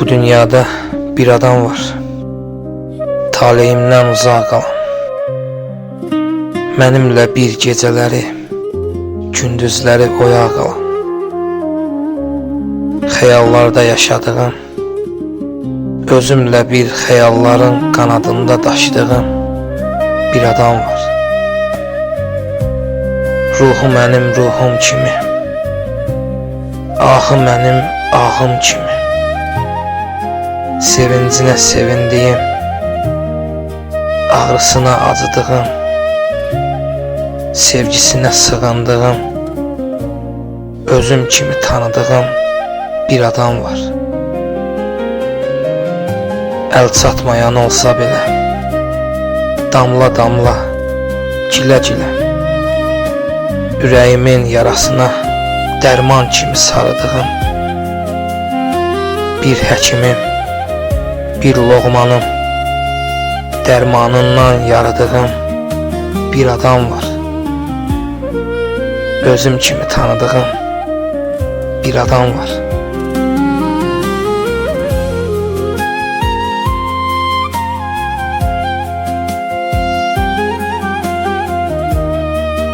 Bu dünyada bir adam var, taleyimdən uzaq qalan. Mənimlə bir gecələri, gündüzləri oyaq qalan. Xəyallarda yaşadığım, özümlə bir xəyalların qanadında daşıdığım bir adam var. Ruhu mənim ruhum kimi, ahı mənim ahım kimi. Sevincinə sevindiyim, ağrısına acıdığım, sevgisinə sığındığım, özüm kimi tanıdığım bir adam var. Əl çatmayan olsa belə, damla damla, gilə gilə, ürəyimin yarasına dərman kimi sarıdığım bir həkimim, bir loğmanım, dərmanından yaradığım bir adam var. Özüm kimi tanıdığım bir adam var.